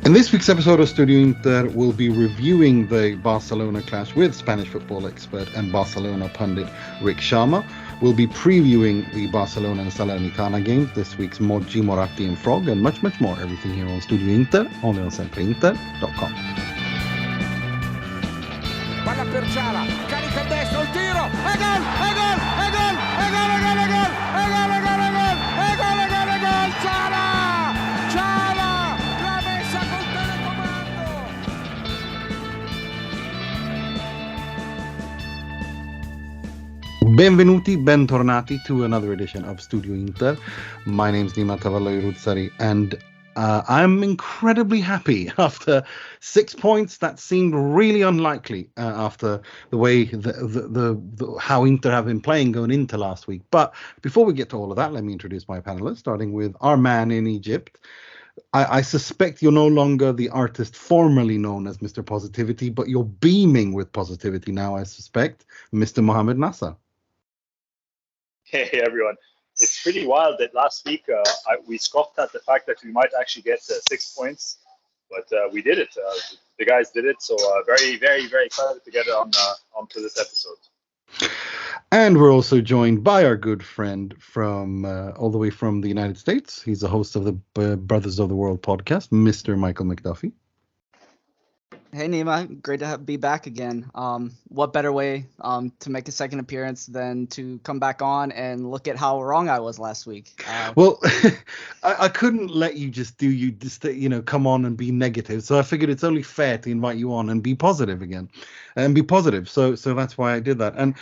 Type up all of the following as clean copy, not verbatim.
In this week's episode of Studio Inter, we'll be reviewing the Barcelona clash with Spanish football expert and Barcelona pundit Rik Sharma. We'll be previewing the Barcelona and Salernitana games, this week's Moggi, Moratti and Frog, and much, much more. Everything here on Studio Inter, only on SempreInter.com. Palla per Ciala, carica il destro, il tiro, e gol, e gol, e gol, e gol, e gol, e gol, e gol, e gol, e gol, e gol, e gol, e gol, Ciala, Ciala, l'ha messa col telecomando. Benvenuti, bentornati to another edition of Studio Inter. My name's Nima Tavallo-Iruzzari, and I'm incredibly happy after 6 points that seemed really unlikely after the way how Inter have been playing going into last week. But before we get to all of that, let me introduce my panelists, starting with our man in Egypt. I suspect you're no longer the artist formerly known as Mr. Positivity, but you're beaming with positivity now, I suspect, Mr. Mohamed Nasser. Hey everyone. It's pretty wild that last week we scoffed at the fact that we might actually get 6 points, but we did it. The guys did it, so very, very, very excited to get onto this episode. And we're also joined by our good friend from all the way from the United States. He's the host of the Brothers of the World podcast, Mr. Michael McDuffie. Hey Nima, great to be back again. What better way to make a second appearance than to come back on and look at how wrong I was last week? Well, I couldn't let you just come on and be negative. So I figured it's only fair to invite you on and be positive again, and be positive. So that's why I did that. And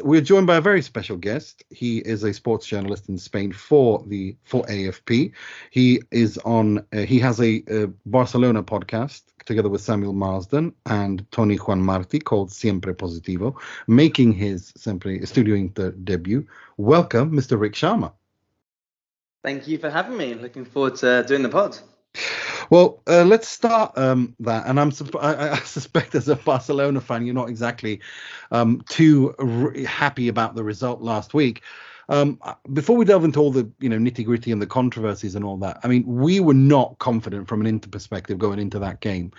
we're joined by a very special guest. He is a sports journalist in Spain for AFP. He is on. He has a Barcelona podcast together with Samuel Marsden and Tony Juan Marti called Siempre Positivo, making his Studio Inter debut. Welcome, Mr. Rik Sharma. Thank you for having me. Looking forward to doing the pod. Well, let's start that. And I suspect as a Barcelona fan, you're not exactly too happy about the result last week. Before we delve into all the nitty gritty and the controversies and all that, I mean, we were not confident from an Inter perspective going into that game.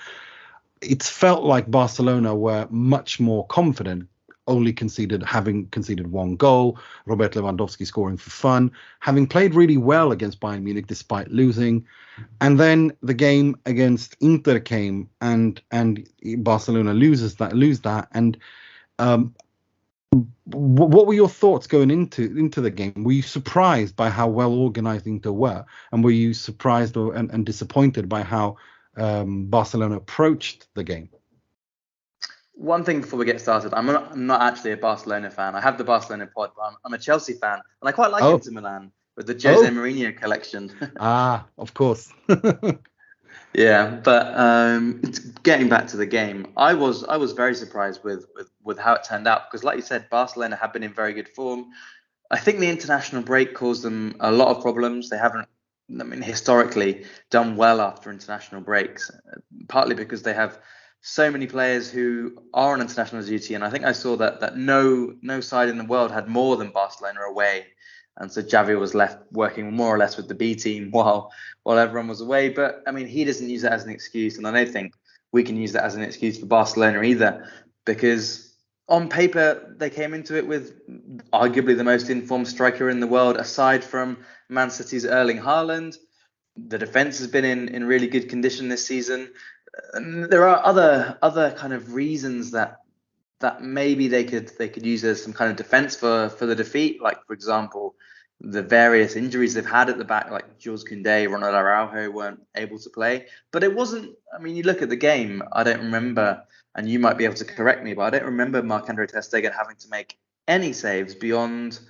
It felt like Barcelona were much more confident, having conceded one goal, Robert Lewandowski scoring for fun, having played really well against Bayern Munich despite losing, and then the game against Inter came and Barcelona lose that and. What were your thoughts going into the game? Were you surprised by how well organized Inter were, and were you surprised and disappointed by how Barcelona approached the game? One thing before we get started, I'm not actually a Barcelona fan. I have the Barcelona pod, but I'm a Chelsea fan, and I quite like Inter Milan with the Jose Mourinho collection. Of course. Yeah, but getting back to the game, I was very surprised with how it turned out because, like you said, Barcelona have been in very good form. I think the international break caused them a lot of problems. They haven't, historically done well after international breaks, partly because they have so many players who are on international duty, and I think I saw that no side in the world had more than Barcelona away. And so Xavi was left working more or less with the B team while everyone was away. But I mean, he doesn't use that as an excuse. And I don't think we can use that as an excuse for Barcelona either, because on paper, they came into it with arguably the most informed striker in the world, aside from Man City's Erling Haaland. The defense has been in really good condition this season. And there are other kind of reasons that maybe they could use as some kind of defense for the defeat, like, for example, the various injuries they've had at the back, like Jules Koundé, Ronald Araujo weren't able to play. But it wasn't, you look at the game, I don't remember, and you might be able to correct me, but I don't remember Marc-Andre ter Stegen having to make any saves beyond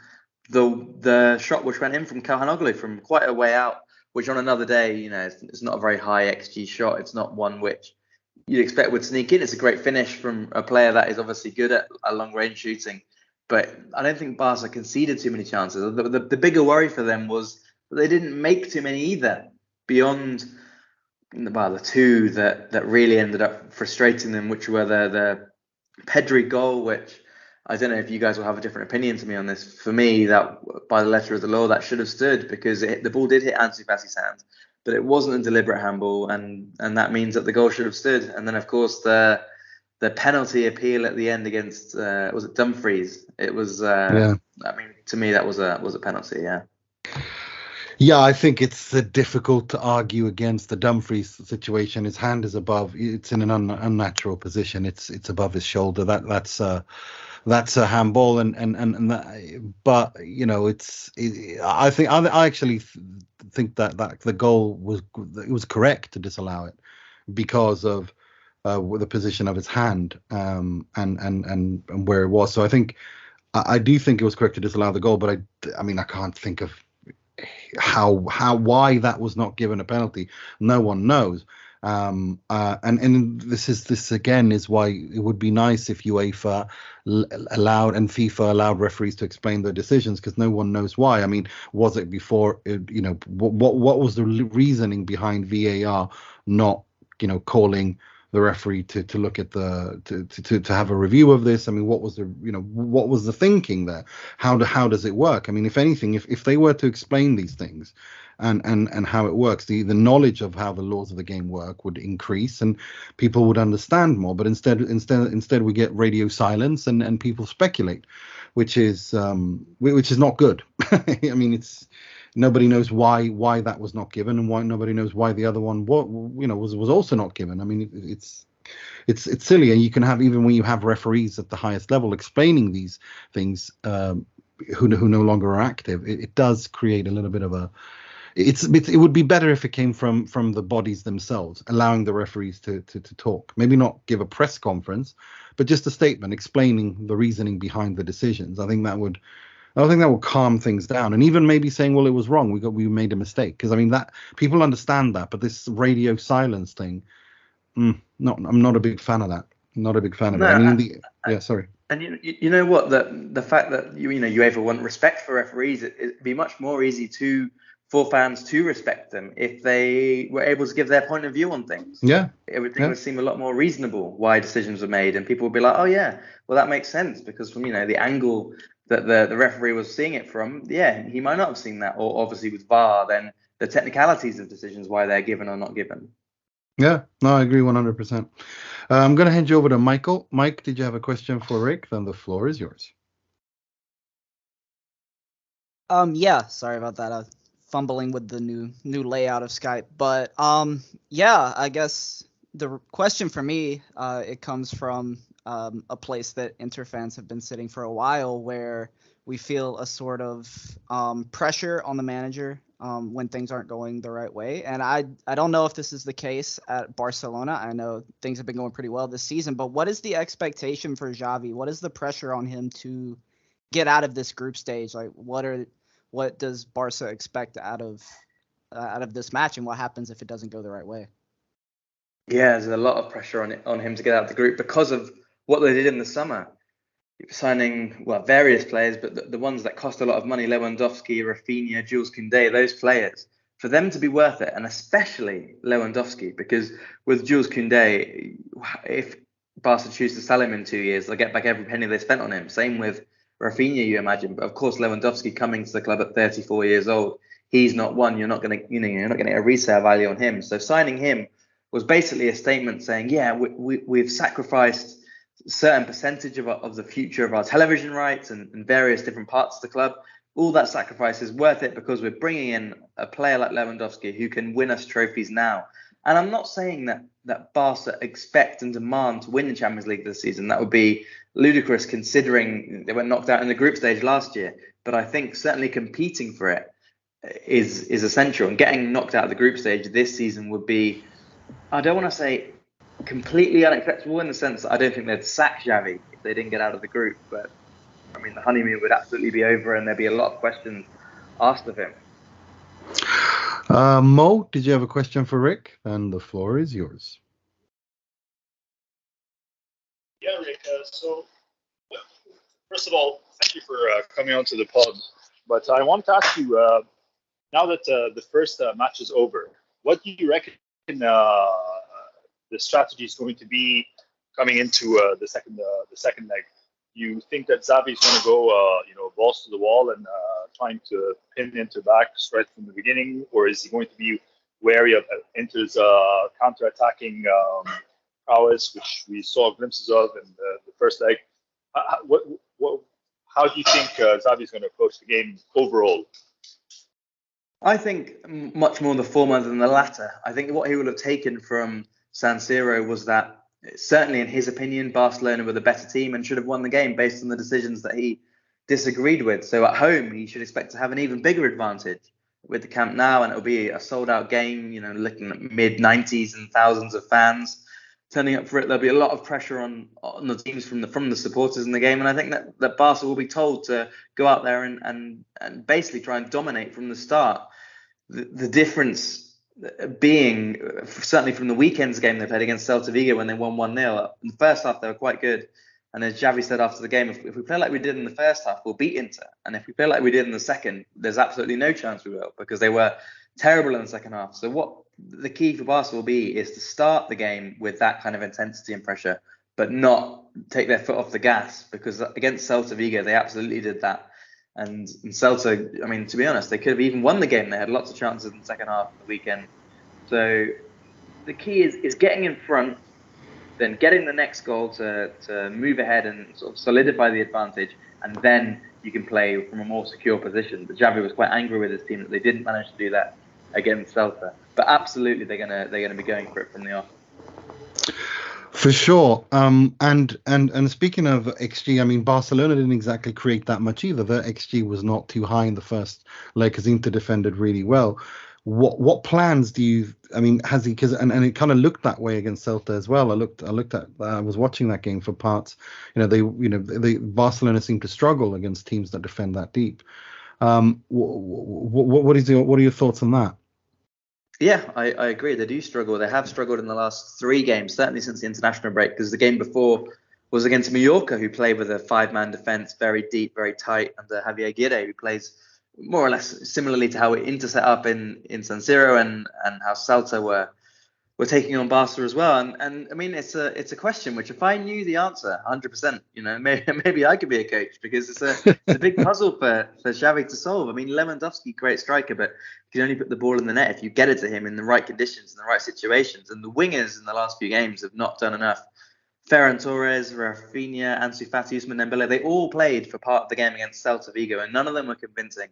the shot which went in from Calhanoglu from quite a way out, which on another day, it's not a very high XG shot. It's not one which you'd expect would sneak in. It's a great finish from a player that is obviously good at long range shooting. But I don't think Barca conceded too many chances. The bigger worry for them was that they didn't make too many either, beyond the two that really ended up frustrating them, which were the Pedri goal, which I don't know if you guys will have a different opinion to me on this. For me, that by the letter of the law, that should have stood, because the ball did hit Ansu Fati's hand, but it wasn't a deliberate handball, and that means that the goal should have stood. And then, of course, the penalty appeal at the end against was it Dumfries? It was. Yeah. I mean, to me, that was a penalty. Yeah. Yeah, I think it's difficult to argue against the Dumfries situation. His hand is above; it's in an unnatural position. It's above his shoulder. That's a handball, and that, but you know, I actually think that the goal was correct to disallow it because of the position of his hand, and where it was. So I think I do think it was correct to disallow the goal, but I mean I can't think of why that was not given a penalty. No one knows. And this again is why it would be nice if UEFA allowed and FIFA allowed referees to explain their decisions, because no one knows why. I mean, was it before? What was the reasoning behind VAR not calling the referee to look at to have a review of this? I mean, what was the thinking there? How does it work? I mean, if anything, if they were to explain these things and how it works, the knowledge of how the laws of the game work would increase and people would understand more. But instead we get radio silence and people speculate, which is not good. I mean, nobody knows why that was not given, and why nobody knows why the other one was also not given. I mean, it's silly, and you can have, even when you have referees at the highest level explaining these things, who no longer are active, it does create a little bit of a. It would be better if it came from the bodies themselves, allowing the referees to talk. Maybe not give a press conference, but just a statement explaining the reasoning behind the decisions. I think that would calm things down, and even maybe saying, well, it was wrong, we made a mistake, because I mean that people understand that, but this radio silence thing, I'm not a big fan of that. I'm not a big fan of it. I mean, sorry. And you know what, the fact that UEFA want respect for referees, it'd be much more easy for fans to respect them if they were able to give their point of view on things. Yeah, it would seem a lot more reasonable why decisions were made, and people would be like, oh yeah, well that makes sense, because from the angle that the referee was seeing it from, he might not have seen that. Or obviously with VAR, then the technicalities of decisions, why they're given or not given. Yeah, no, I agree 100%. I'm going to hand you over to Michael. Mike, did you have a question for Rik? Then the floor is yours. Yeah, sorry about that. Fumbling with the new layout of Skype, but I guess the question for me, it comes from a place that Inter fans have been sitting for a while, where we feel a sort of pressure on the manager when things aren't going the right way. And I don't know if this is the case at Barcelona. I know things have been going pretty well this season, but what is the expectation for Xavi? What is the pressure on him to get out of this group stage? Like, what does Barca expect out of this match, and what happens if it doesn't go the right way? Yeah, there's a lot of pressure on him to get out of the group because of what they did in the summer, signing various players, but the ones that cost a lot of money: Lewandowski, Rafinha, Jules Koundé, those players, for them to be worth it, and especially Lewandowski, because with Jules Koundé, if Barca choose to sell him in 2 years, they'll get back every penny they spent on him. Same with Rafinha, you imagine. But of course, Lewandowski coming to the club at 34 years old, he's not one. You're not going to get a resale value on him. So signing him was basically a statement saying, we've sacrificed a certain percentage of the future of our television rights and various different parts of the club. All that sacrifice is worth it because we're bringing in a player like Lewandowski who can win us trophies now. And I'm not saying that Barca expect and demand to win the Champions League this season. That would be ludicrous considering they were knocked out in the group stage last year. But I think certainly competing for it is essential. And getting knocked out of the group stage this season would be, I don't want to say completely unacceptable, in the sense that I don't think they'd sack Xavi if they didn't get out of the group. But I mean, the honeymoon would absolutely be over and there'd be a lot of questions asked of him. Mo, did you have a question for Rik? And the floor is yours. Yeah, Rik. So, first of all, thank you for coming on to the pod. But I want to ask you, now that the first match is over, what do you reckon the strategy is going to be coming into the second leg? you think that Xavi's going to go, balls to the wall and trying to pin Inter back right from the beginning, or is he going to be wary of Inter's counter-attacking prowess, which we saw glimpses of in the first leg? How do you think Xavi's going to approach the game overall? I think much more the former than the latter. I think what he will have taken from San Siro was that, certainly in his opinion, Barcelona were the better team and should have won the game based on the decisions that he disagreed with. So at home, he should expect to have an even bigger advantage with the Camp Nou, and it'll be a sold-out game, looking at mid-90s and thousands of fans turning up for it. There'll be a lot of pressure on the teams from the supporters in the game, and I think that Barca will be told to go out there and basically try and dominate from the start. The difference being, certainly from the weekend's game they played against Celta Vigo when they won 1-0. In the first half, they were quite good. And as Xavi said after the game, if we play like we did in the first half, we'll beat Inter. And if we play like we did in the second, there's absolutely no chance we will, because they were terrible in the second half. So what the key for Barca will be is to start the game with that kind of intensity and pressure, but not take their foot off the gas, because against Celta Vigo, they absolutely did that. And Celta, I mean, to be honest, they could have even won the game. They had lots of chances in the second half of the weekend. So the key is getting in front, then getting the next goal to move ahead and sort of solidify the advantage, and then you can play from a more secure position. But Xavi was quite angry with his team that they didn't manage to do that against Celta. But absolutely, they're gonna be going for it from the off. For sure. And speaking of XG, I mean, Barcelona didn't exactly create that much either. Their XG was not too high in the first leg because Inter defended really well. What plans do you? I mean, has he? Because and it kind of looked that way against Celta as well. I was watching that game for parts. Barcelona seem to struggle against teams that defend that deep. What are your thoughts on that? Yeah, I agree. They do struggle. They have struggled in the last 3 games, certainly since the international break, because the game before was against Mallorca, who play with a 5-man defence, very deep, very tight, under Javier Aguirre, who plays more or less similarly to how Inter set up in San Siro and how Celta were taking on Barca as well. And I mean, it's a question which, if I knew the answer 100%, maybe I could be a coach, because it's a big puzzle for Xavi to solve. I mean, Lewandowski, great striker, but you can only put the ball in the net if you get it to him in the right conditions, in the right situations. And the wingers in the last few games have not done enough. Ferran Torres, Rafinha, Ansu Fati, Ousmane Dembele, they all played for part of the game against Celta Vigo, and none of them were convincing.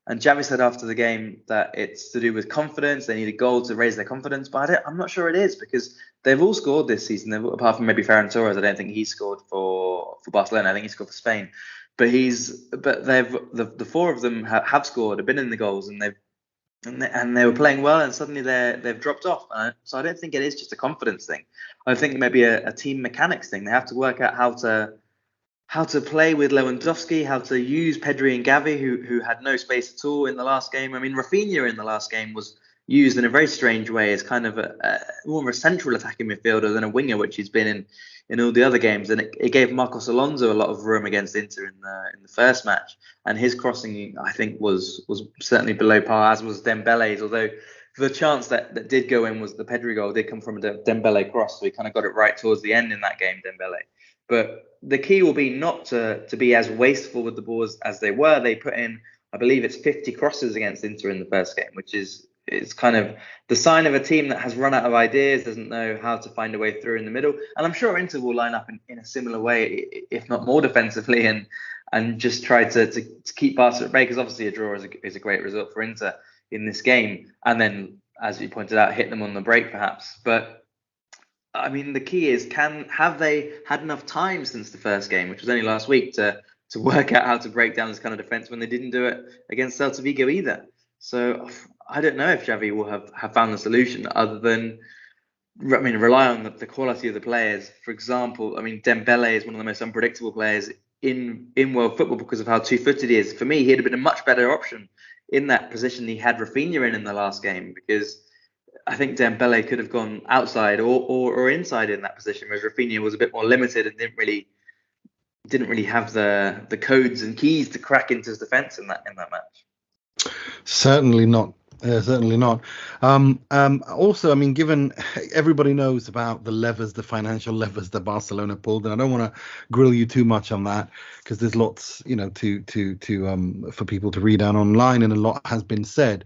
And Xavi said after the game that it's to do with confidence. They need a goal to raise their confidence, but I'm not sure it is, because they've all scored this season. Apart from maybe Ferran Torres, I don't think he scored for Barcelona. I think he scored for Spain. But the 4 of them have scored, have been in the goals, and they were playing well, and suddenly they've dropped off. So I don't think it is just a confidence thing. I think it may be a team mechanics thing. They have to work out how to play with Lewandowski, how to use Pedri and Gavi, who had no space at all in the last game. I mean, Rafinha in the last game was used in a very strange way as kind of more of a central attacking midfielder than a winger, which he's been in all the other games. And it gave Marcos Alonso a lot of room against Inter in the first match. And his crossing, I think, was certainly below par, as was Dembele's, although the chance that did go in was the Pedri goal did come from a Dembele cross, so he kind of got it right towards the end in that game, Dembele. But the key will be not to be as wasteful with the balls as they were. They put in, I believe it's 50 crosses against Inter in the first game, which is kind of the sign of a team that has run out of ideas, doesn't know how to find a way through in the middle. And I'm sure Inter will line up in a similar way, if not more defensively, and just try to keep Barca at bay, because obviously a draw is a great result for Inter in this game. And then, as you pointed out, hit them on the break perhaps. But I mean, the key is, have they had enough time since the first game, which was only last week, to work out how to break down this kind of defence when they didn't do it against Celta Vigo either? So I don't know if Xavi will have found the solution other than, I mean, rely on the quality of the players. For example, I mean, Dembele is one of the most unpredictable players in world football because of how two-footed he is. For me, he'd have been a much better option in that position he had Rafinha in the last game, because I think Dembele could have gone outside or inside in that position, whereas Rafinha was a bit more limited and didn't really have the codes and keys to crack into his defence in that match. Certainly not Certainly not. Also, I mean, given everybody knows about the financial levers that Barcelona pulled, and I don't want to grill you too much on that because there's lots, for people to read down online, and a lot has been said.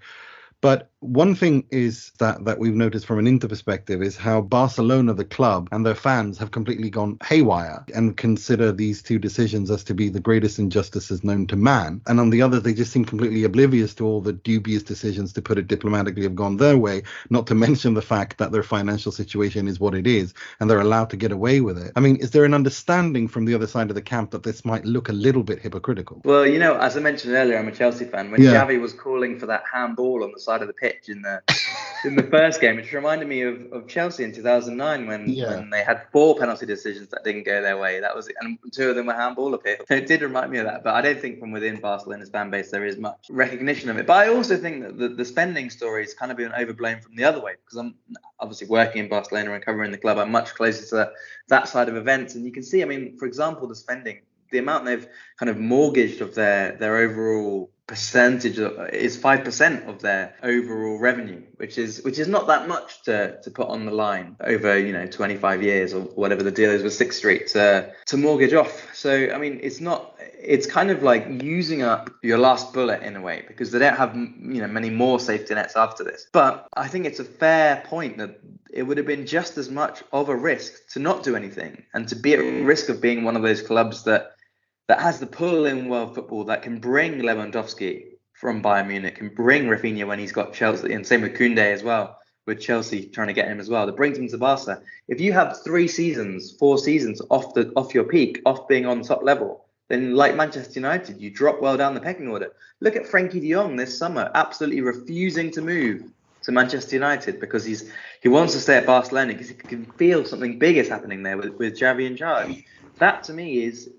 But one thing is that we've noticed from an Inter perspective is how Barcelona, the club, and their fans have completely gone haywire and consider these two decisions as to be the greatest injustices known to man. And on the other, they just seem completely oblivious to all the dubious decisions, to put it diplomatically, have gone their way, not to mention the fact that their financial situation is what it is, and they're allowed to get away with it. I mean, is there an understanding from the other side of the camp that this might look a little bit hypocritical? Well, as I mentioned earlier, I'm a Chelsea fan. When Xavi was calling for that handball on the side of the pitch in the first game, which reminded me of Chelsea in 2009 when they had 4 penalty decisions that didn't go their way. That was it, and 2 of them were handball appeals. So it did remind me of that. But I don't think from within Barcelona's fan base there is much recognition of it. But I also think that the spending story has kind of been overblown from the other way, because I'm obviously working in Barcelona and covering the club. I'm much closer to that side of events, and you can see, I mean, for example, the spending, the amount they've kind of mortgaged of their overall percentage is 5% of their overall revenue, which is not that much to put on the line over 25 years or whatever the deal is with Sixth Street to mortgage off. So I mean, it's kind of like using up your last bullet in a way, because they don't have many more safety nets after this. But I think it's a fair point that it would have been just as much of a risk to not do anything and to be at risk of being one of those clubs that has the pull in world football, that can bring Lewandowski from Bayern Munich, can bring Rafinha when he's got Chelsea, and same with Koundé as well, with Chelsea trying to get him as well, that brings him to Barca. If you have 4 seasons off your peak, off being on top level, then like Manchester United, you drop well down the pecking order. Look at Frankie de Jong this summer, absolutely refusing to move to Manchester United because he wants to stay at Barcelona because he can feel something big is happening there with Xavi in charge. That to me is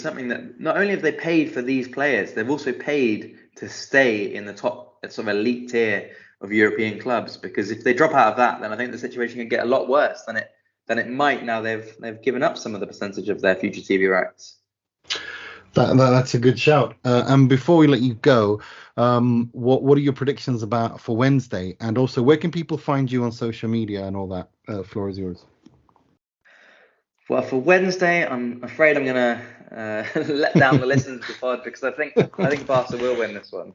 something that not only have they paid for these players, they've also paid to stay in the top sort of elite tier of European clubs. Because if they drop out of that, then I think the situation can get a lot worse than it might now. They've given up some of the percentage of their future TV rights. That's a good shout. And before we let you go, what are your predictions for Wednesday? And also, where can people find you on social media and all that? Floor is yours. Well, for Wednesday, I'm afraid I'm going to let down the listeners of the pod, because I think Barca will win this one.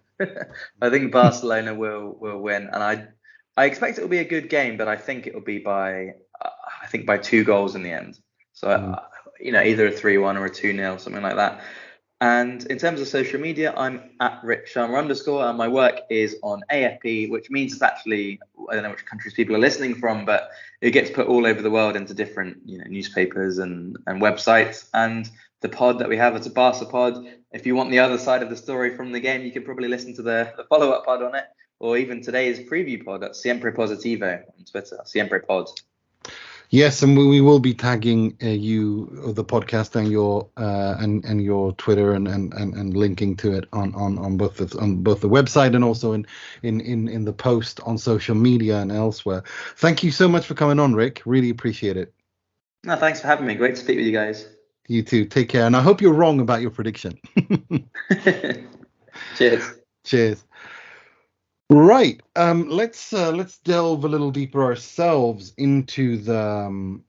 I think Barcelona will win, and I expect it will be a good game, but I think it will be by 2 goals in the end. So either a 3-1 or a 2-0, something like that. And in terms of social media, I'm at Rik Sharma _, and my work is on AFP, which means it's actually, I don't know which countries people are listening from, but it gets put all over the world into different newspapers and websites. And the pod that we have, it's a Barca pod. If you want the other side of the story from the game, you can probably listen to the follow-up pod on it, or even today's preview pod at Siempre Positivo on Twitter, Siempre Pod. Yes, and we will be tagging you, the podcast, and your Twitter and linking to it on both the website and also in the post on social media and elsewhere. Thank you so much for coming on, Rik. Really appreciate it. No, thanks for having me. Great to speak with you guys. You too. Take care, and I hope you're wrong about your prediction. Cheers. Right. Let's delve a little deeper ourselves into the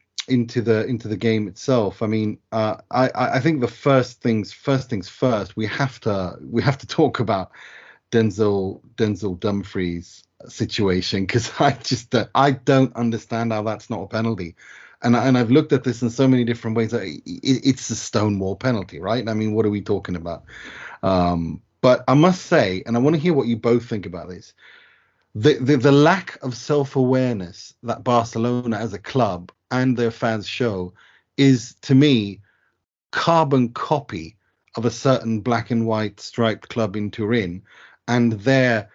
game itself. I mean, I think the first things first. We have to talk about Denzel Dumfries' situation, because I don't understand how that's not a penalty. And I've looked at this in so many different ways. It's a stonewall penalty, right? I mean, what are we talking about? But I must say, and I want to hear what you both think about this, the lack of self-awareness that Barcelona as a club and their fans show is, to me, carbon copy of a certain black and white striped club in Turin, and their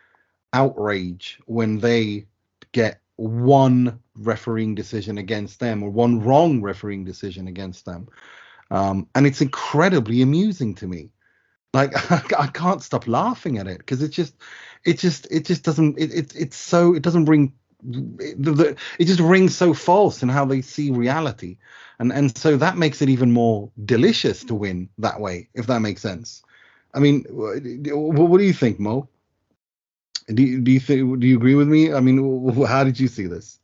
outrage when they get one refereeing decision against them, or one wrong refereeing decision against them. And it's incredibly amusing to me. Like, I can't stop laughing at it, because it just doesn't it just rings so false in how they see reality, and so that makes it even more delicious to win that way, if that makes sense. I mean, what do you think, Mo? Do you agree with me? I mean, how did you see this?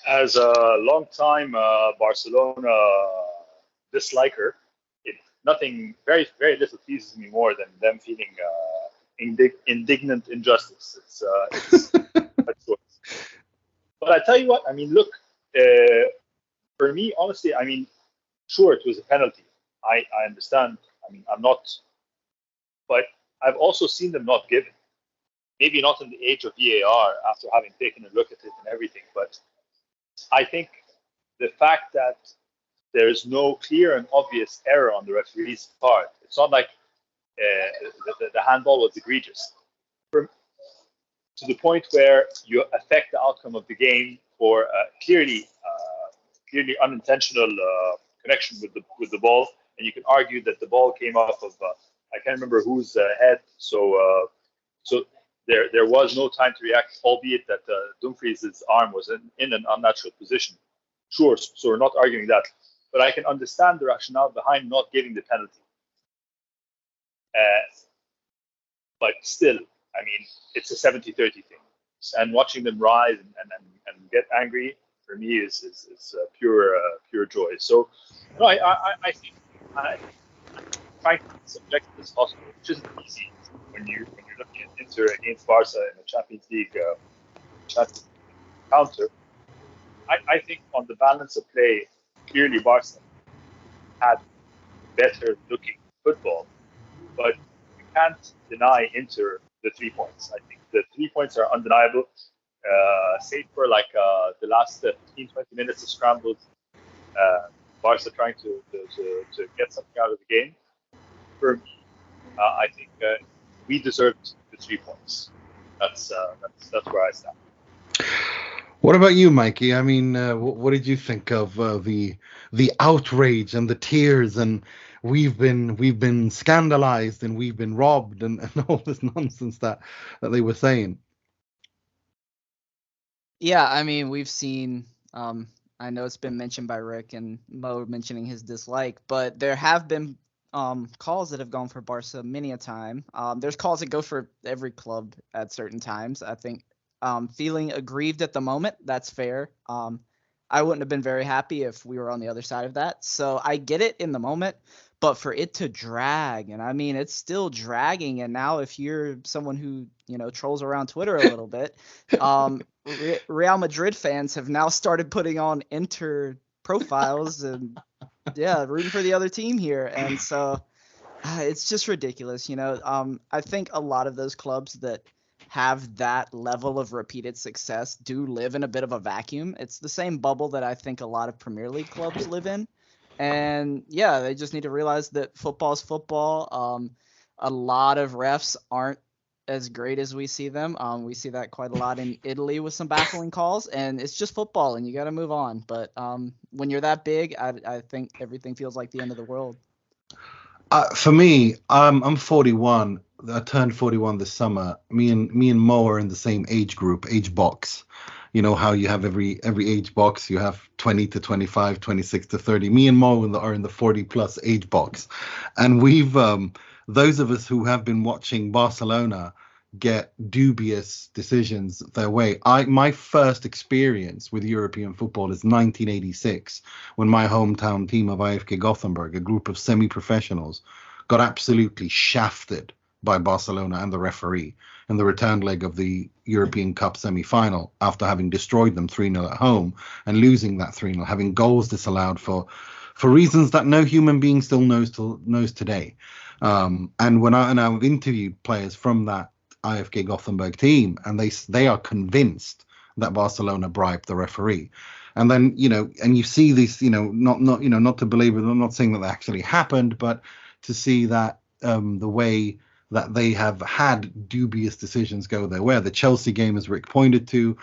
As a long-time Barcelona disliker, very, very little pleases me more than them feeling indignant injustice. It's that's what. But I tell you what, I mean, look, for me, honestly, I mean, sure, it was a penalty. I understand. I mean, I'm not, but I've also seen them not given. Maybe not in the age of VAR after having taken a look at it and everything, but I think the fact that there is no clear and obvious error on the referee's part, it's not like the handball was egregious. To the point where you affect the outcome of the game for clearly unintentional connection with the ball, and you can argue that the ball came off of I can't remember whose head. So there was no time to react, albeit that Dumfries' arm was in an unnatural position. Sure, so we're not arguing that, but I can understand the rationale behind not giving the penalty. But still, I mean, it's a 70-30 thing, and watching them rise and get angry for me is pure joy. So, no, I think trying to be as objective as possible, which isn't easy when you're looking at Inter against Barca in the Champions League counter. I think on the balance of play, clearly Barca had better looking football, but you can't deny Inter the 3 points. I think the 3 points are undeniable, save for like the last 15-20 minutes of scrambles. Barca trying to get something out of the game. For me, I think we deserved the 3 points. That's where I stand. What about you, Mikey? I mean, what did you think of the outrage and the tears, and we've been scandalized and we've been robbed and all this nonsense that they were saying? Yeah, I mean, we've seen. I know it's been mentioned by Rick and Mo mentioning his dislike, but there have been calls that have gone for Barca many a time. There's calls that go for every club at certain times. I think feeling aggrieved at the moment, that's fair. I wouldn't have been very happy if we were on the other side of that. So I get it in the moment, but for it to drag, and I mean, it's still dragging. And now if you're someone who, trolls around Twitter a little bit, Real Madrid fans have now started putting on Inter profiles and rooting for the other team here. And so it's just ridiculous. I think a lot of those clubs that have that level of repeated success do live in a bit of a vacuum. It's the same bubble that I think a lot of Premier League clubs live in. And they just need to realize that football's football. A lot of refs aren't as great as we see them. We see that quite a lot in Italy with some baffling calls, and it's just football and you got to move on. But when you're that big, I think everything feels like the end of the world. For me, I'm 41. I turned 41 this summer. Me and Mo are in the same age box. You know how you have every age box. You have 20 to 25, 26 to 30. Me and Mo are in the 40 plus age box, and we've those of us who have been watching Barcelona get dubious decisions their way. My first experience with European football is 1986, when my hometown team of IFK Gothenburg, a group of semi-professionals, got absolutely shafted by Barcelona and the referee in the return leg of the European Cup semi-final, after having destroyed them 3-0 at home and losing that 3-0, having goals disallowed for reasons that no human being still knows today. And when I've interviewed players from that IFK Gothenburg team, and they are convinced that Barcelona bribed the referee. And then, and you see this, not to belabor, I'm not saying that that actually happened, but to see that the way that they have had dubious decisions go their way. The Chelsea game, as Rick pointed to,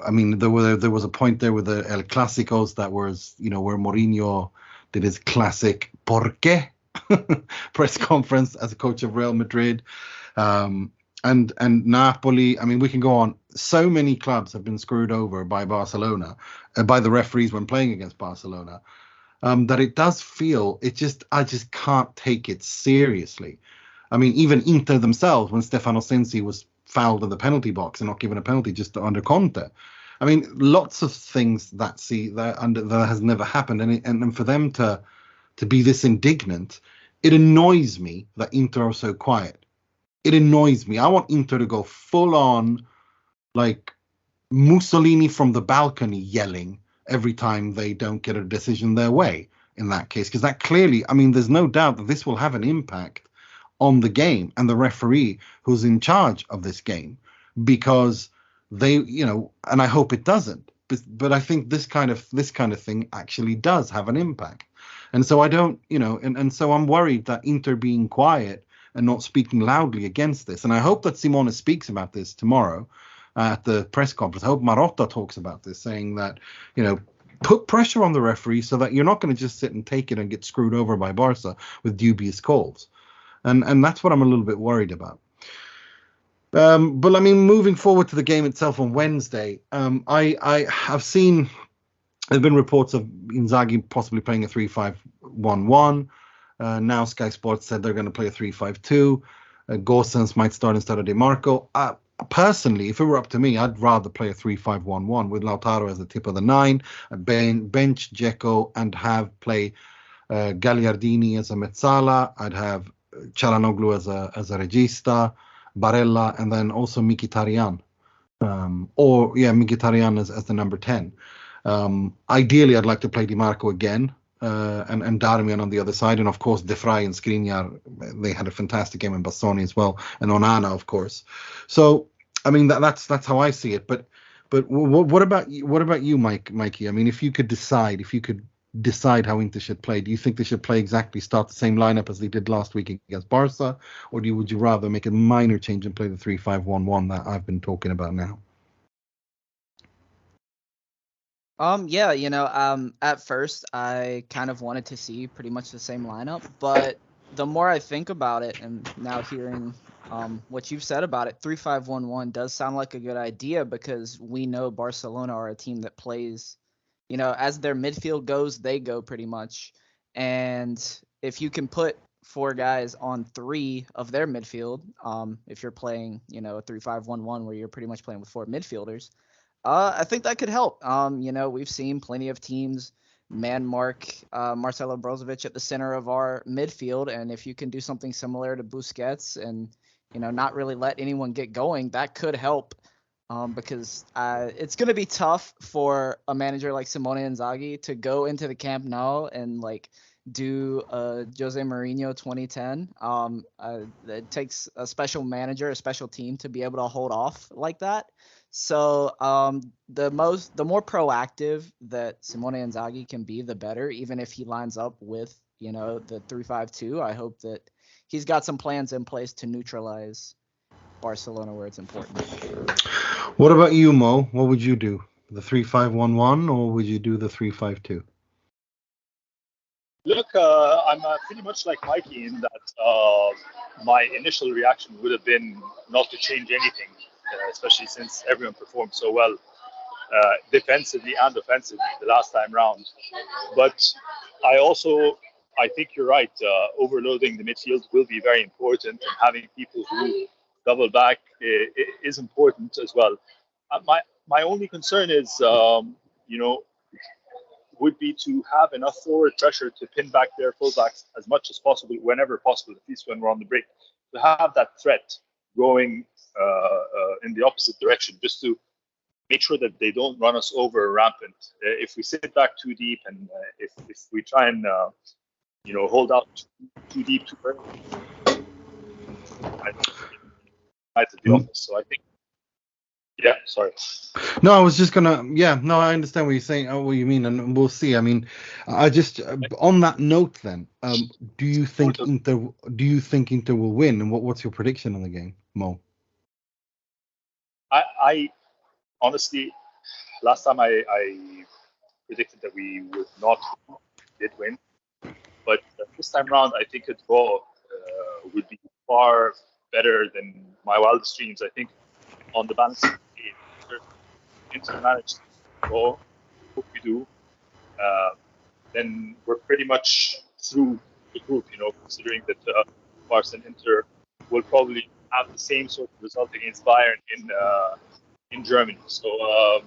I mean, there was a point there with the El Clásicos that was, where Mourinho did his classic "¿Por qué?" press conference as a coach of Real Madrid. And Napoli. I mean, we can go on. So many clubs have been screwed over by Barcelona, by the referees when playing against Barcelona, that it does feel, I just can't take it seriously. I mean, even Inter themselves, when Stefano Sensi was fouled in the penalty box and not given a penalty just under Conte. I mean, lots of things that has never happened, and for them to be this indignant, it annoys me that Inter are so quiet. It annoys me. I want Inter to go full on, like Mussolini from the balcony yelling every time they don't get a decision their way in that case, because that clearly, I mean, there's no doubt that this will have an impact on the game and the referee who's in charge of this game, because they, and I hope it doesn't, but I think this kind of thing actually does have an impact. And so I don't, and so I'm worried that Inter being quiet and not speaking loudly against this. And I hope that Simone speaks about this tomorrow at the press conference. I hope Marotta talks about this, saying that, put pressure on the referee so that you're not going to just sit and take it and get screwed over by Barca with dubious calls. And that's what I'm a little bit worried about. But I mean, moving forward to the game itself on Wednesday, I have seen there have been reports of Inzaghi possibly playing a 3-5-1-1. Now Sky Sports said they're going to play a 3-5-2. Gosens might start instead of Di Marco. Personally, if it were up to me, I'd rather play a 3-5-1-1 with Lautaro as the tip of the 9, bench Dzeko, and have play Gagliardini as a mezzala. I'd have Çalhanoğlu as a regista, Barella, and then also Mkhitaryan. Mkhitaryan as the number 10. Ideally, I'd like to play Di Marco again, and Darmian on the other side, and of course De Vrij and Skriniar. They had a fantastic game in Bassoni as well, and Onana, of course. So I mean that's how I see it. But what about you, Mikey? I mean, if you could decide how Inter should play, do you think they should start the same lineup as they did last week against Barca, or would you rather make a minor change and play the 3-5-1-1 that I've been talking about now? At first I kind of wanted to see pretty much the same lineup, but the more I think about it, and now hearing what you've said about it, 3-5-1-1 does sound like a good idea, because we know Barcelona are a team that plays, as their midfield goes, they go pretty much. And if you can put 4 guys on 3 of their midfield, if you're playing, a 3-5-1-1 where you're pretty much playing with 4 midfielders, I think that could help. We've seen plenty of teams man-mark Marcelo Brozovic at the center of our midfield, and if you can do something similar to Busquets and, not really let anyone get going, that could help, because it's going to be tough for a manager like Simone Inzaghi to go into the Camp Nou and, do Jose Mourinho 2010. It takes a special manager, a special team to be able to hold off like that. So the more proactive that Simone Inzaghi can be, the better. Even if he lines up with the 3-5-2, I hope that he's got some plans in place to neutralize Barcelona where it's important. What about you, Mo? What would you do? The 3-5-1-1, or would you do the 3-5-2? Look, I'm pretty much like Mikey in that my initial reaction would have been not to change anything, especially since everyone performed so well defensively and offensively the last time round. But I think you're right. Overloading the midfield will be very important, and having people who double back is important as well. My only concern is, would be to have enough forward pressure to pin back their fullbacks as much as possible, whenever possible, at least when we're on the break, to have that threat going in the opposite direction, just to make sure that they don't run us over rampant. If we sit back too deep, and if we try and hold out too deep too early, I to the office. So I think. Yeah, sorry. No, I was just gonna. Yeah, no, I understand what you're saying. What you mean, and we'll see. I mean, I just on that note, then, do you think Inter will win, and what's your prediction on the game, Mo? I honestly, last time I predicted that we would not did win, but this time around I think a draw would be far better than my wildest dreams. I think on the balance of the game, Inter managed to draw. Hope we do. Then we're pretty much through the group, considering that Barca and Inter will probably have the same sort of result against Bayern in Germany. So I'll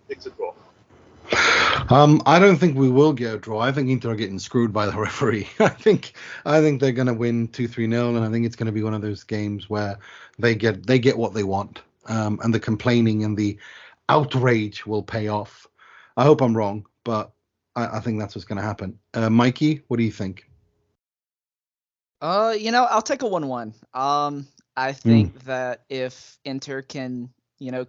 stick to draw. I don't think we will get a draw. I think Inter are getting screwed by the referee. I think they're going to win 2-3-0, and I think it's going to be one of those games where they get what they want, and the complaining and the outrage will pay off. I hope I'm wrong, but I think that's what's going to happen. Mikey, what do you think? I'll take a 1-1. I think that if Inter can,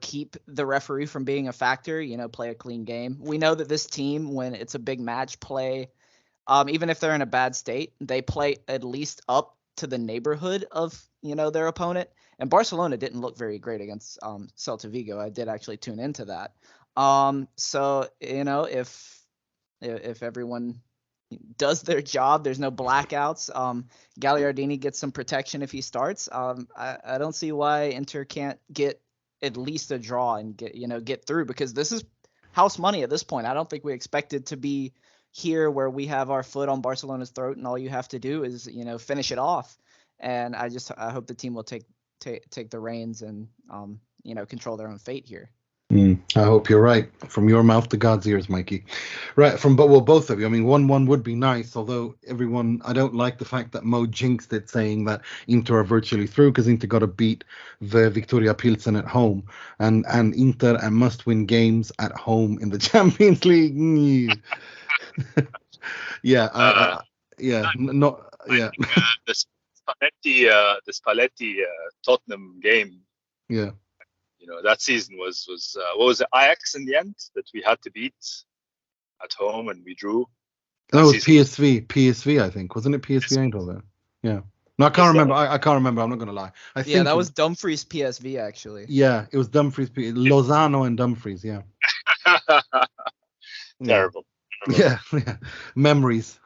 keep the referee from being a factor, play a clean game. We know that this team, when it's a big match, play, even if they're in a bad state, they play at least up to the neighborhood of, their opponent. And Barcelona didn't look very great against Celta Vigo. I did actually tune into that. So, if everyone does their job, there's no blackouts. Gagliardini gets some protection if he starts. I don't see why Inter can't get at least a draw and get through, because this is house money at this point. I don't think we expected to be here where we have our foot on Barcelona's throat and all you have to do is finish it off. And I hope the team will take the reins and control their own fate here. I hope you're right. From your mouth to God's ears, Mikey. Right, both of you. I mean, 1-1 would be nice, although I don't like the fact that Mo jinxed it, saying that Inter are virtually through because Inter got to beat the Victoria Pilsen at home. And Inter must win games at home in the Champions League. The Spalletti Tottenham game. Yeah. That season was what was it, Ajax in the end that we had to beat at home and we drew? No, it was PSV, I think. Wasn't it PSV Eindhoven? Yeah. No, I can't remember. I can't remember. I'm not going to lie. I think that was Dumfries PSV, actually. Yeah, it was Dumfries, Lozano and Dumfries, yeah. Terrible. Yeah. Memories.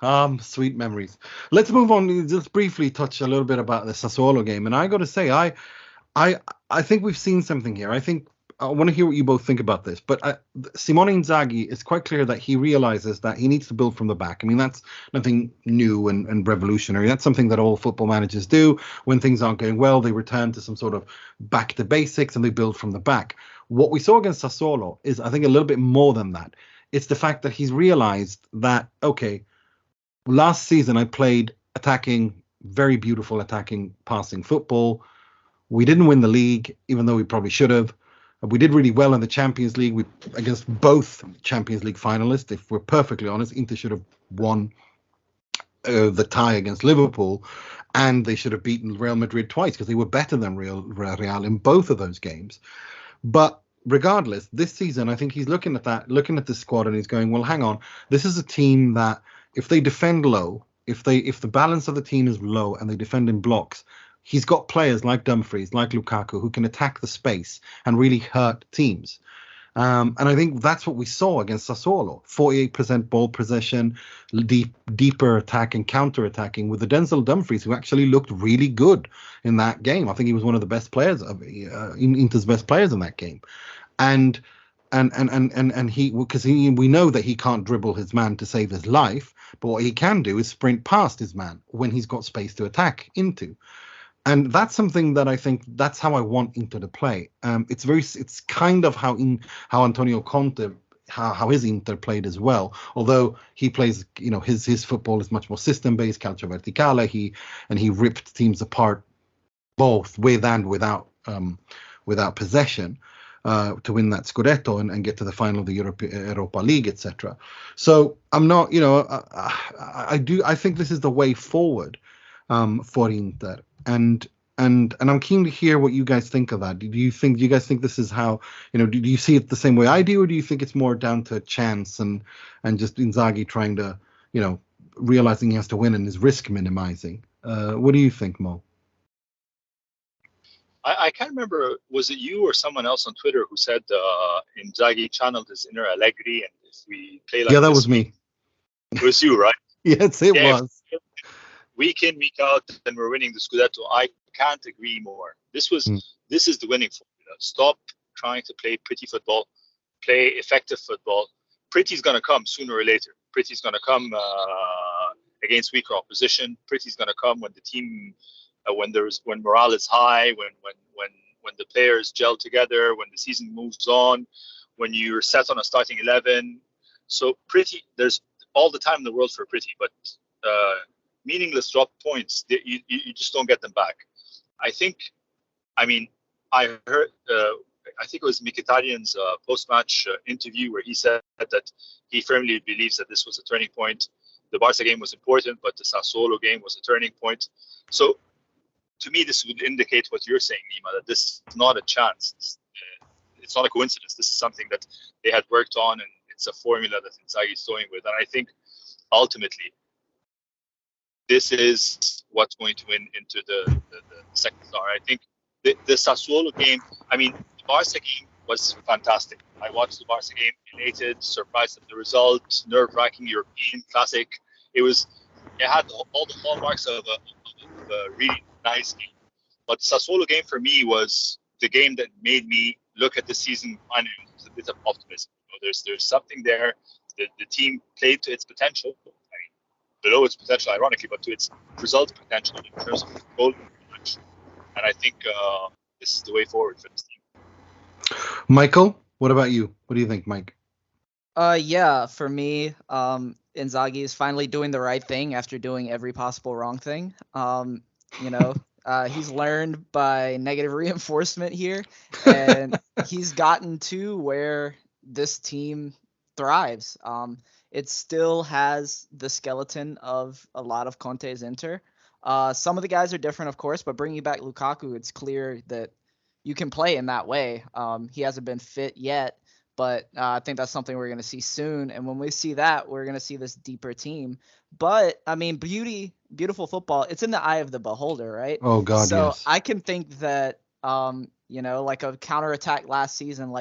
Sweet memories. Let's move on. Just briefly touch a little bit about the Sassuolo game. And I got to say, I think we've seen something here. I want to hear what you both think about this. But Simone Inzaghi, it's quite clear that he realizes that he needs to build from the back. I mean, that's nothing new and revolutionary. That's something that all football managers do. When things aren't going well, they return to some sort of back to basics and they build from the back. What we saw against Sassuolo is, I think, a little bit more than that. It's the fact that he's realized that, okay, last season I played very beautiful attacking, passing football. We didn't win the league, even though we probably should have. We did really well in the Champions League against both Champions League finalists. If we're perfectly honest, Inter should have won the tie against Liverpool, and they should have beaten Real Madrid twice because they were better than Real in both of those games. But regardless, this season, I think he's looking at the squad, and he's going, well, hang on. This is a team that if they defend low, if the balance of the team is low and they defend in blocks, he's got players like Dumfries, like Lukaku, who can attack the space and really hurt teams. And I think that's what we saw against Sassuolo. 48% ball possession, deeper attack and counter-attacking with the Denzel Dumfries, who actually looked really good in that game. I think he was one of the best players, Inter's best players in that game. And we know that he can't dribble his man to save his life, but what he can do is sprint past his man when he's got space to attack into. And that's something that I think that's how I want Inter to play. It's kind of how Antonio Conte, how his Inter played as well. Although he plays, his football is much more system based, calcio verticale. He ripped teams apart both with and without possession to win that Scudetto and get to the final of the Europa League, etc. So I'm not, I think this is the way forward for Inter. And I'm keen to hear what you guys think of that. Do you guys think this is how, do you see it the same way I do, or do you think it's more down to chance and just Inzaghi trying to, realizing he has to win and is risk minimizing? What do you think, Mo? I can't remember, was it you or someone else on Twitter who said Inzaghi channeled his inner Allegri, and if we play like that was me. It was you, right? Yes, it was. Week in, week out, and we're winning the Scudetto. I can't agree more. This is the winning formula. Stop trying to play pretty football. Play effective football. Pretty's going to come sooner or later. Pretty's going to come against weaker opposition. Pretty's going to come when the team when morale is high, when the players gel together, when the season moves on, when you're set on a starting 11. So there's all the time in the world for pretty, but meaningless drop points, you just don't get them back. I heard, I think it was Mkhitaryan's post-match interview where he said that he firmly believes that this was a turning point. The Barca game was important, but the Sassuolo game was a turning point. So to me, this would indicate what you're saying, Nima, that this is not a chance. It's not a coincidence. This is something that they had worked on, and it's a formula that Inzaghi is going with. And I think ultimately, this is what's going to win into the second star. I think the Sassuolo game, the Barca game was fantastic. I watched the Barca game, elated, surprised at the result, nerve-wracking European classic. It had all the hallmarks of a really nice game. But the Sassuolo game for me was the game that made me look at the season finally with a bit of optimism. There's something there. The team played to its potential. Below its potential, ironically, but to its result potential in terms of goal match. And I think this is the way forward for this team. Michael, what about you? What do you think, Mike? Yeah, for me, Inzaghi is finally doing the right thing after doing every possible wrong thing. He's learned by negative reinforcement here, and he's gotten to where this team thrives. It still has the skeleton of a lot of Conte's Inter. Some of the guys are different, of course, but bringing back Lukaku, it's clear that you can play in that way. He hasn't been fit yet, but I think that's something we're going to see soon. And when we see that, we're going to see this deeper team. But, beautiful football, it's in the eye of the beholder, right? Oh, God, so yes. I can think that, like a counterattack last season,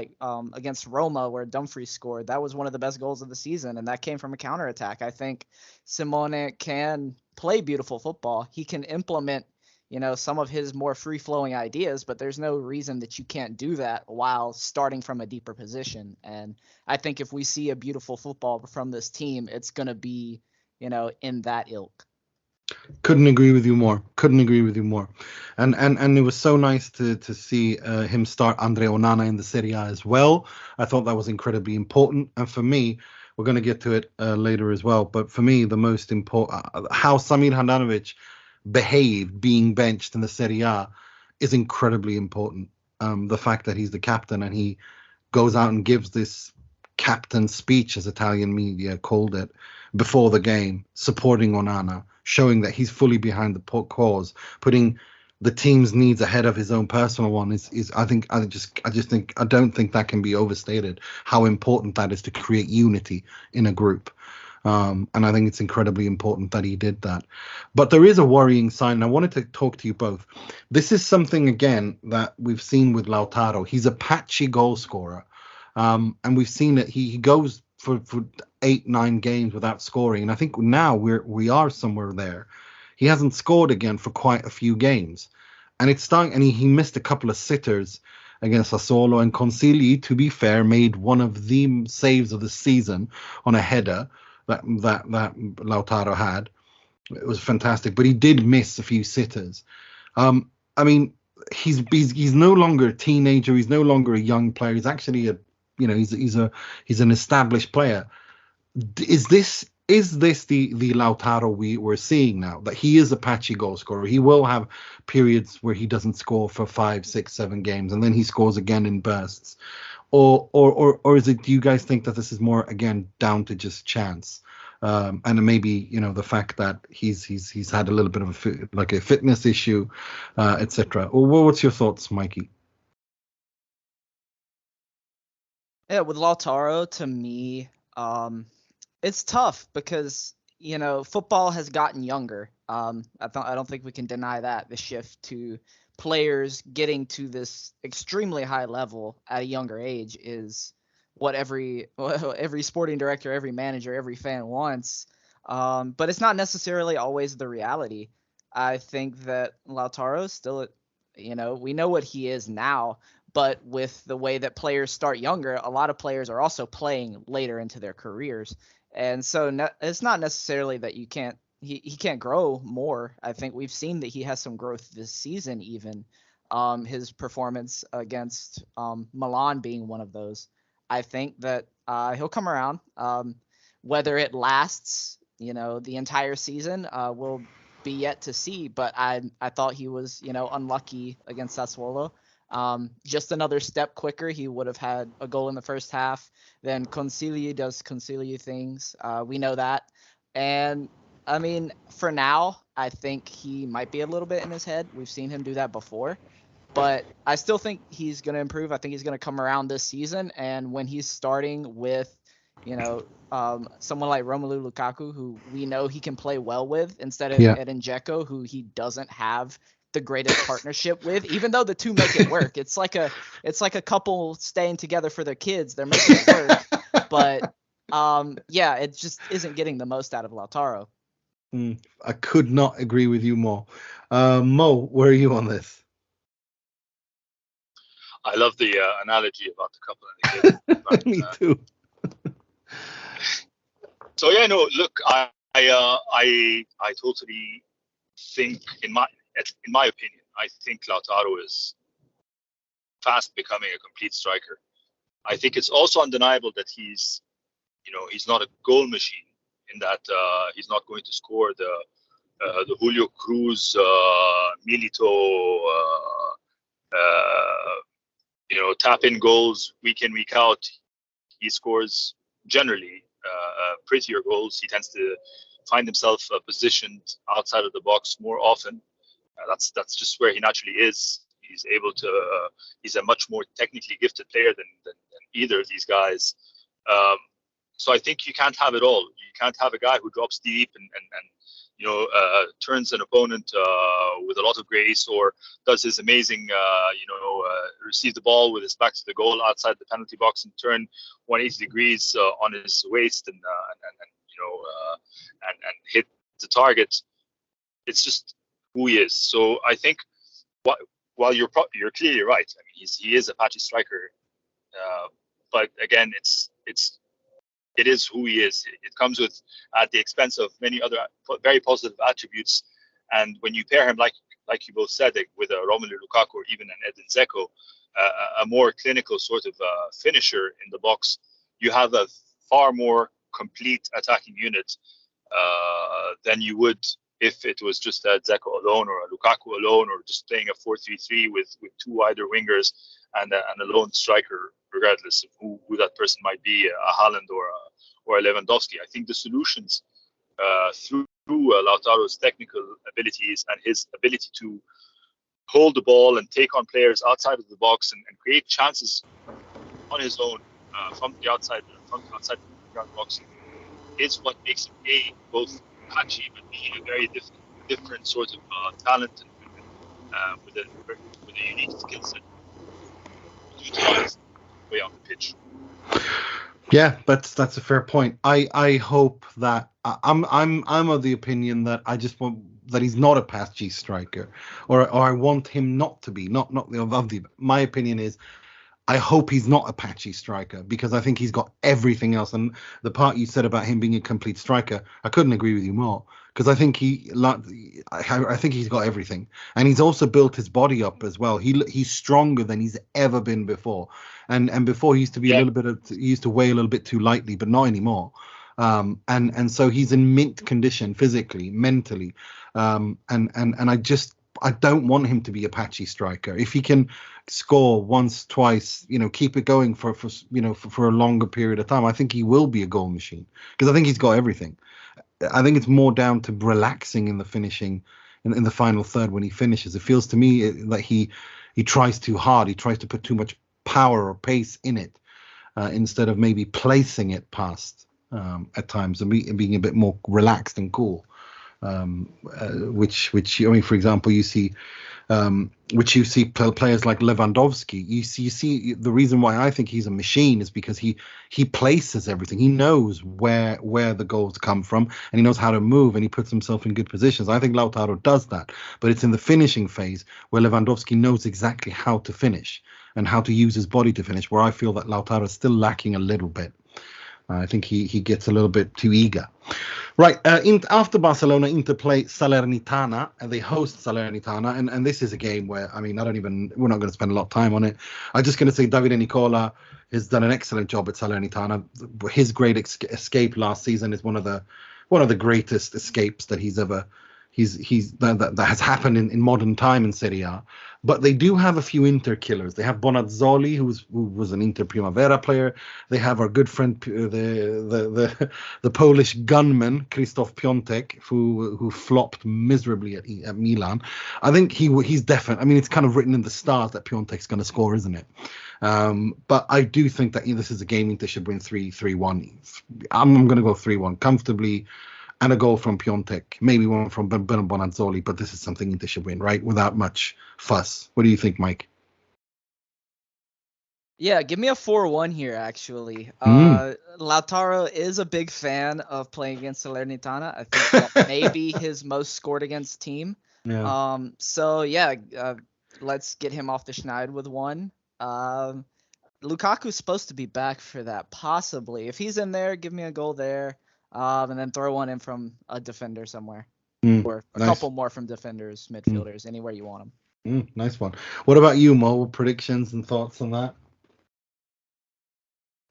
against Roma where Dumfries scored, that was one of the best goals of the season, and that came from a counterattack. I think Simone can play beautiful football. He can implement, some of his more free-flowing ideas, but there's no reason that you can't do that while starting from a deeper position. And I think if we see a beautiful football from this team, it's going to be, in that ilk. Couldn't agree with you more. And it was so nice to see him start André Onana in the Serie A as well. I thought that was incredibly important. And for me, we're going to get to it later as well, but for me, the most important, how Samir Handanovic behaved being benched in the Serie A is incredibly important. The fact that he's the captain and he goes out and gives this captain speech, as Italian media called it, before the game, supporting Onana, showing that he's fully behind the cause, putting the team's needs ahead of his own personal one is I don't think that can be overstated, how important that is to create unity in a group. And I think it's incredibly important that he did that. But there is a worrying sign, and I wanted to talk to you both. This is something, again, that we've seen with Lautaro. He's a patchy goal scorer. And we've seen that he goes for 8-9 games without scoring. And I think now we are somewhere there. He hasn't scored again for quite a few games. And it's starting, and he missed a couple of sitters against Sassuolo, and Consigli, to be fair, made one of the saves of the season on a header that Lautaro had. It was fantastic, but he did miss a few sitters. He's no longer a teenager. He's no longer a young player. He's actually he's an established player. Is this the Lautaro we're seeing now, that he is a patchy goal scorer? He will have periods where he doesn't score for 5, 6, 7 games, and then he scores again in bursts. Or is it? Do you guys think that this is more, again, down to just chance, and maybe the fact that he's had a little bit of a fitness issue, etc. Or what's your thoughts, Mikey? Yeah, with Lautaro, to me, it's tough because football has gotten younger. I don't think we can deny that. The shift to players getting to this extremely high level at a younger age is what every sporting director, every manager, every fan wants. But it's not necessarily always the reality. I think that Lautaro still, we know what he is now, but with the way that players start younger, a lot of players are also playing later into their careers. And so it's not necessarily that you can't he can't grow more. I think we've seen that he has some growth this season even. His performance against Milan being one of those. I think that he'll come around. Whether it lasts, the entire season, will be yet to see. But I thought he was, unlucky against Sassuolo. Just another step quicker, he would have had a goal in the first half. Then Consigli does Consigli things. We know that. And I mean, for now, I think he might be a little bit in his head. We've seen him do that before. But I still think he's going to improve. I think he's going to come around this season. And when he's starting with, someone like Romelu Lukaku, who we know he can play well with, instead of Edin Dzeko, who he doesn't have the greatest partnership with, even though the two make it work. It's like a couple staying together for their kids. They're making it work. But it just isn't getting the most out of Lautaro. I could not agree with you more. Mo, where are you on this? I love the analogy about the couple and the kids. But, Me too. So look, I totally think, in my opinion, I think Lautaro is fast becoming a complete striker. I think it's also undeniable that he's not a goal machine, in that he's not going to score the Julio Cruz, Milito, tap-in goals week in, week out. He scores generally prettier goals. He tends to find himself positioned outside of the box more often. That's just where he naturally is. He's able to. He's a much more technically gifted player than either of these guys. So I think you can't have it all. You can't have a guy who drops deep and turns an opponent with a lot of grace, or does his amazing, receive the ball with his back to the goal outside the penalty box and turn 180 degrees on his waist and hit the target. It's just who he is. So I think while you're clearly right. I mean, he is a patchy striker, but again, it is who he is. It comes at the expense of many other very positive attributes. And when you pair him, like you both said, with a Romelu Lukaku or even an Edin Dzeko, a more clinical sort of finisher in the box, you have a far more complete attacking unit than you would if it was just a Dzeko alone or a Lukaku alone, or just playing a 4-3-3 with two wider wingers and a lone striker, regardless of who that person might be, a Haaland or a Lewandowski. I think the solutions through Lautaro's technical abilities and his ability to hold the ball and take on players outside of the box and create chances on his own from the outside the box is what makes him both patchy, but be a very different sort of talent and with a unique skill set utilized way on the pitch. Yeah, that's a fair point. I hope that I'm of the opinion that I just want that he's not a patchy striker, or I want him not to be. Not the my opinion is, I hope he's not a patchy striker, because I think he's got everything else. And the part you said about him being a complete striker, I couldn't agree with you more, because I think I think he's got everything, and he's also built his body up as well. He's stronger than he's ever been before, and before he used to be he used to weigh a little bit too lightly, but not anymore. And so he's in mint condition physically, mentally, and I don't want him to be a patchy striker. If he can score once, twice, keep it going for a longer period of time, I think he will be a goal machine, because I think he's got everything. I think it's more down to relaxing in the finishing, in the final third when he finishes. It feels to me like he tries too hard. He tries to put too much power or pace in it, instead of maybe placing it past at times and being a bit more relaxed and cool. Which I mean, for example, you see players like Lewandowski. You see the reason why I think he's a machine is because he places everything. He knows where the goals come from, and he knows how to move, and he puts himself in good positions. I think Lautaro does that, but it's in the finishing phase where Lewandowski knows exactly how to finish and how to use his body to finish, where I feel that Lautaro is still lacking a little bit. I think he gets a little bit too eager. Right, after Barcelona, Inter play Salernitana, and they host Salernitana, and this is a game where, I mean, we're not going to spend a lot of time on it. I'm just going to say Davide Nicola has done an excellent job at Salernitana. His great escape last season is one of the greatest escapes that that has happened in modern time in Serie A. But they do have a few Inter killers. They have Bonazzoli, who was an Inter Primavera player. They have our good friend, the Polish gunman Krzysztof Piątek, who flopped miserably at Milan. I think he's definite. I mean, it's kind of written in the stars that Piątek's going to score, isn't it? But I do think that this is a game Inter should win 3-1. I'm going to go 3-1 comfortably. And a goal from Piątek, maybe one from Bonazzoli, but this is something Inter should win, right? Without much fuss. What do you think, Mike? Yeah, give me a 4-1 here, actually. Lautaro is a big fan of playing against Salernitana. I think that may be his most scored against team. Yeah. Let's get him off the schneid with one. Lukaku's supposed to be back for that, possibly. If he's in there, give me a goal there. And then throw one in from a defender somewhere. Or a couple more from defenders, midfielders, anywhere you want them. Nice one. What about you, Mo? Predictions and thoughts on that?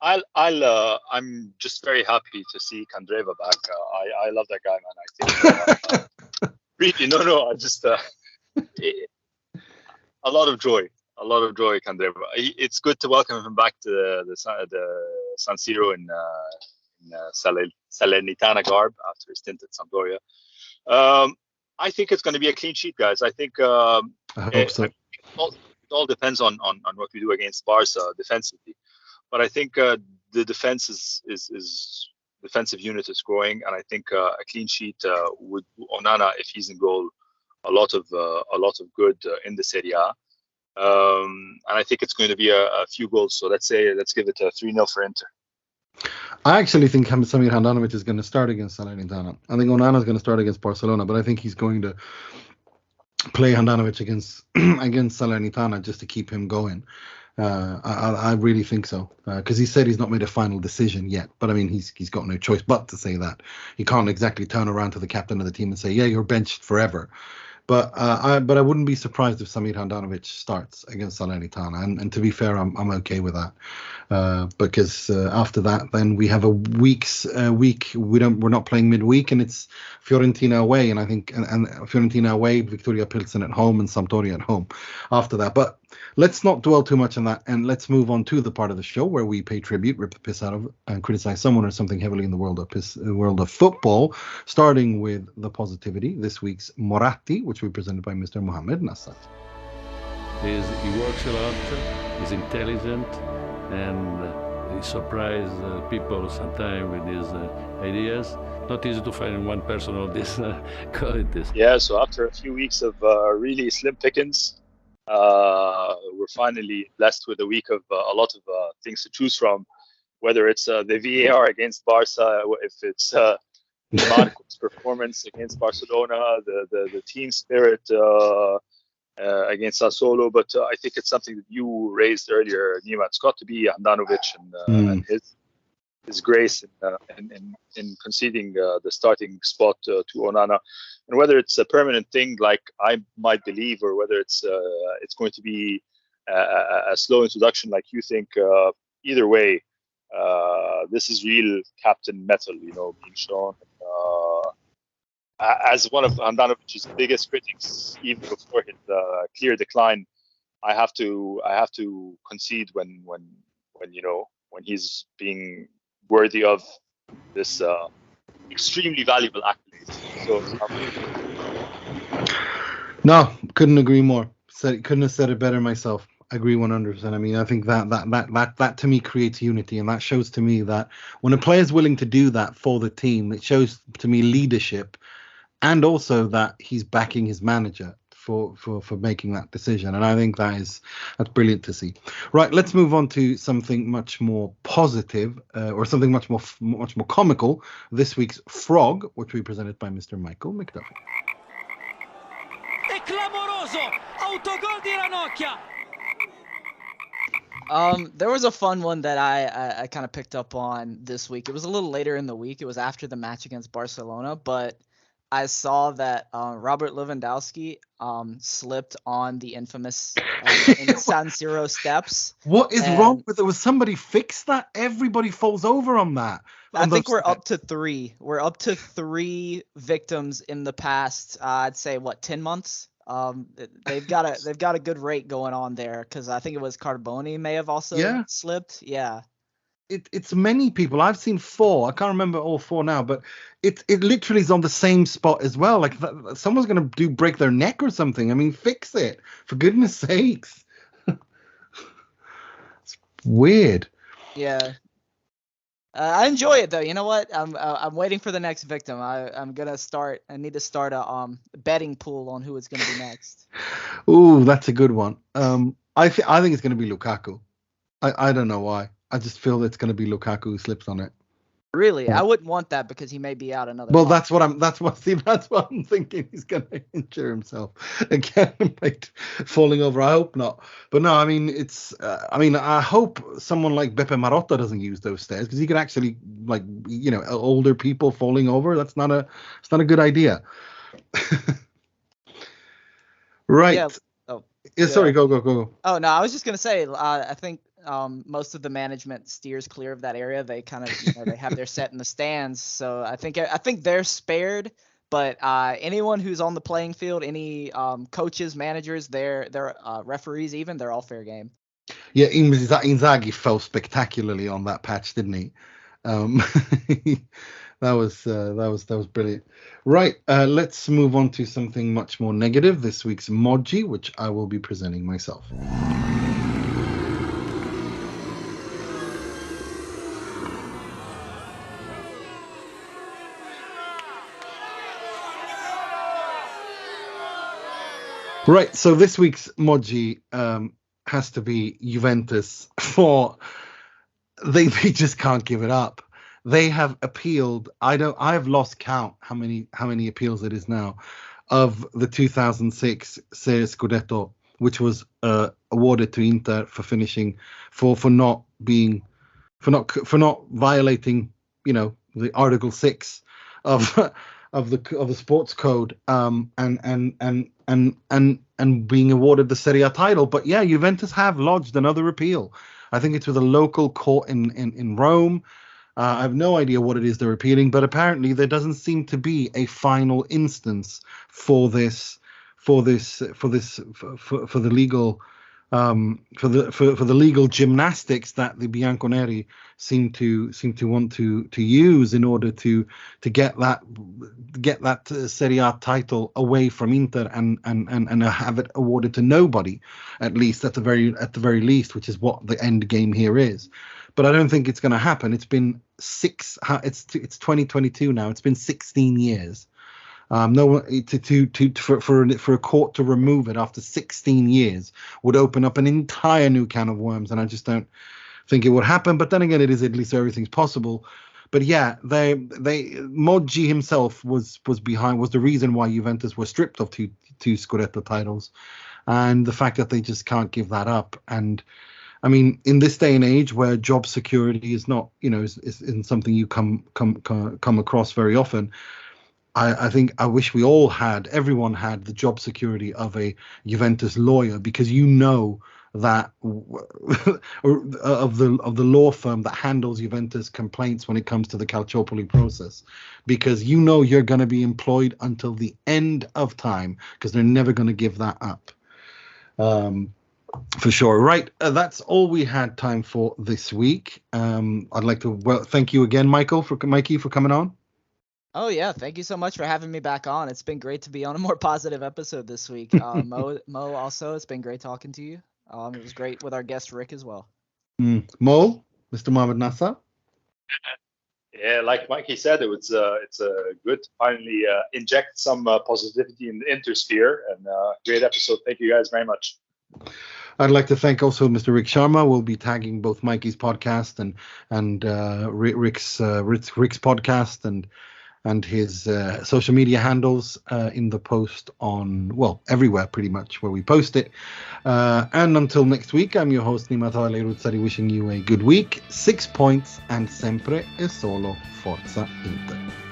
I'm just very happy to see Candreva back. I love that guy, man. I think really, no. I just a lot of joy, Candreva. It's good to welcome him back to the San Siro in Salernitana garb after his stint at Sampdoria. I think it's going to be a clean sheet, guys. I think I hope so. It all depends on what we do against Barca defensively. But I think the defense is defensive unit is growing, and I think a clean sheet with Onana, if he's in goal, a lot of good in the Serie A. And I think it's going to be a few goals. So let's give it a 3-0 for Inter. I actually think Samir Handanovic is going to start against Salernitana. I think Onana is going to start against Barcelona, but I think he's going to play Handanovic against Salernitana just to keep him going. I really think so, because he said he's not made a final decision yet. But I mean, he's got no choice but to say that. He can't exactly turn around to the captain of the team and say, "Yeah, you're benched forever." But I wouldn't be surprised if Samir Handanovic starts against Salernitana, and to be fair, I'm okay with that, because after that, then we have a week. We're not playing midweek, and it's Fiorentina away, and I think and Fiorentina away, Victoria Pilsen at home, and Sampdoria at home. After that, but let's not dwell too much on that, and let's move on to the part of the show where we pay tribute, rip the piss out of, and criticize someone or something heavily in the world of football. Starting with the positivity, this week's Moratti, which we presented by Mr. Mohamed Nassat. He works a lot, he's intelligent, and he surprises people sometimes with his ideas. Not easy to find one person of this qualities. Yeah, so after a few weeks of really slim pickings, we're finally blessed with a week of a lot of things to choose from, whether it's the VAR against Barca, if it's Marco's performance against Barcelona, the team spirit against Sassuolo. But I think it's something that you raised earlier, Nima. It's got to be Handanovic and his grace in conceding the starting spot to Onana. And whether it's a permanent thing like I might believe, or whether it's going to be a slow introduction like you think, either way, this is real captain metal, being shown. As one of Handanovic's biggest critics, even before his clear decline, I have to concede when he's being worthy of this extremely valuable accolade. So no, couldn't agree more. Couldn't have said it better myself. I agree 100%. I mean, I think that to me creates unity, and that shows to me that when a player is willing to do that for the team, it shows to me leadership, and also that he's backing his manager for making that decision. And I think that's brilliant to see. Right, let's move on to something much more positive, or something much more comical. This week's Frog, which we presented by Mr. Michael McDuffie. È clamoroso, autogol di Ranocchia. There was a fun one that I kind of picked up on this week. It was a little later in the week. It was after the match against Barcelona, but I saw that Robert Lewandowski slipped on the infamous in San Siro steps. What is wrong with it? Was somebody fix that? Everybody falls over on that. I think we're up to 3. We're up to 3 victims in the past. I'd say 10 months. They've got a good rate going on there, because I think it was Carboni may have also slipped. Yeah. It's many people. I've seen 4. I can't remember all 4 now, but it literally is on the same spot as well. Like someone's gonna break their neck or something. I mean, fix it for goodness sakes. It's weird. Yeah. I enjoy it though. You know what? I'm waiting for the next victim. I need to start a betting pool on who it's gonna be next. Ooh, that's a good one. I think it's gonna be Lukaku. I don't know why. I just feel it's going to be Lukaku who slips on it. Really? I wouldn't want that, because he may be out another Well, month. that's what I'm thinking. He's going to injure himself again by falling over. I hope not. But no, I mean, I hope someone like Beppe Marotta doesn't use those stairs, because he could actually, older people falling over. It's not a good idea. Right. Yeah. Oh, yeah. Sorry, go. Oh, no, I was just going to say, I think most of the management steers clear of that area. They kind of, they have their set in the stands. So I think they're spared. But anyone who's on the playing field, any coaches, managers, their referees, even, they're all fair game. Yeah, Inzaghi fell spectacularly on that patch, didn't he? That was brilliant. Right, let's move on to something much more negative. This week's Moggi, which I will be presenting myself. Right, so this week's Moggi has to be Juventus, for they just can't give it up. They have appealed. I've lost count how many appeals it is now, of the 2006 Serie Scudetto, which was awarded to Inter for finishing for not violating, the Article 6 of the sports code, and being awarded the Serie A title. But yeah, Juventus have lodged another appeal. I think it's with a local court in Rome. I have no idea what it is they're appealing, but apparently there doesn't seem to be a final instance for the legal gymnastics that the Bianconeri seem to want to use in order to get that Serie A title away from Inter and have it awarded to nobody, at least at the very least, which is what the end game here is. But I don't think it's going to happen. It's been it's 2022 now. It's been 16 years. No one for a court to remove it after 16 years would open up an entire new can of worms, and I just don't think it would happen. But then again, it is Italy, so everything's possible. But yeah, Moggi himself was the reason why Juventus were stripped of two Scudetto titles, and the fact that they just can't give that up. And I mean, in this day and age where job security is not, isn't something you come across very often, I think I wish everyone had the job security of a Juventus lawyer, because that of the law firm that handles Juventus complaints when it comes to the Calciopoli process, because you're going to be employed until the end of time, because they're never going to give that up. For sure. Right. That's all we had time for this week. I'd like to thank you again, Mikey, for coming on. Oh, yeah. Thank you so much for having me back on. It's been great to be on a more positive episode this week. Mo, also, it's been great talking to you. It was great with our guest, Rik, as well. Mo, Mr. Mohamed Nasser? Yeah, like Mikey said, it's good to finally inject some positivity in the Intersphere, and great episode. Thank you guys very much. I'd like to thank also Mr. Rik Sharma. We'll be tagging both Mikey's podcast and Rik's podcast, and his social media handles in the post on, well, everywhere pretty much where we post it. And until next week, I'm your host Nimatale Ruzzari, wishing you a good week, 6 points, and sempre e solo Forza Inter.